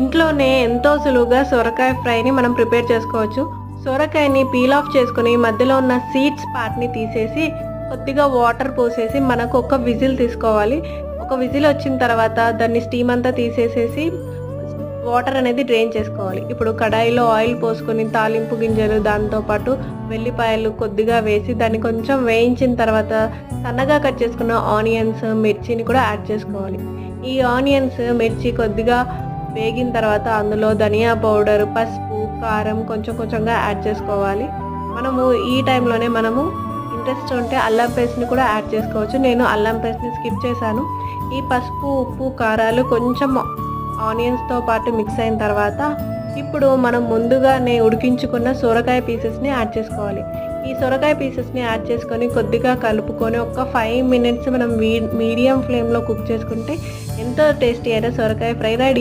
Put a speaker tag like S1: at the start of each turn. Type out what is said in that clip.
S1: ఇంట్లోనే ఎంతో సులువుగా సొరకాయ ఫ్రైని మనం ప్రిపేర్ చేసుకోవచ్చు. సొరకాయని పీల్ ఆఫ్ చేసుకొని మధ్యలో ఉన్న సీడ్స్ పార్ట్‌ని తీసేసి కొద్దిగా వాటర్ పోసేసి మనకు ఒక విజిల్ తీసుకోవాలి. ఒక విజిల్ వచ్చిన తర్వాత దాన్ని స్టీమ్ అంతా తీసేసేసి వాటర్ అనేది డ్రైన్ చేసుకోవాలి. ఇప్పుడు కడాయిలో ఆయిల్ పోసుకొని తాలింపు గింజలు దాంతో పాటు వెల్లిపాయలు కొద్దిగా వేసి దాన్ని కొంచెం వేయించిన తర్వాత సన్నగా కట్ చేసుకున్న ఆనియన్స్, మిర్చిని కూడా యాడ్ చేసుకోవాలి. ఈ ఆనియన్స్, మిర్చి కొద్దిగా వేగిన తర్వాత అందులో ధనియా పౌడర్, పసుపు, కారం కొంచెం కొంచెంగా యాడ్ చేసుకోవాలి. మనము ఈ టైంలోనే ఇంట్రెస్ట్ ఉంటే అల్లం పేస్ట్‌ని కూడా యాడ్ చేసుకోవచ్చు. నేను అల్లం పేస్ట్‌ని స్కిప్ చేశాను. ఈ పసుపు, ఉప్పు, కారాలు కొంచెం ఆనియన్స్‌తో పాటు మిక్స్ అయిన తర్వాత ఇప్పుడు మనం ముందుగానే ఉడికించుకున్న సొరకాయ పీసెస్‌ని యాడ్ చేసుకోవాలి. ఈ సొరకాయ పీసెస్‌ని యాడ్ చేసుకొని కొద్దిగా కలుపుకొని ఒక 5 మినిట్స్ మనం మీడియం ఫ్లేమ్‌లో కుక్ చేసుకుంటే ఎంతో టేస్టీ అయిన సొరకాయ ఫ్రై రెడీ.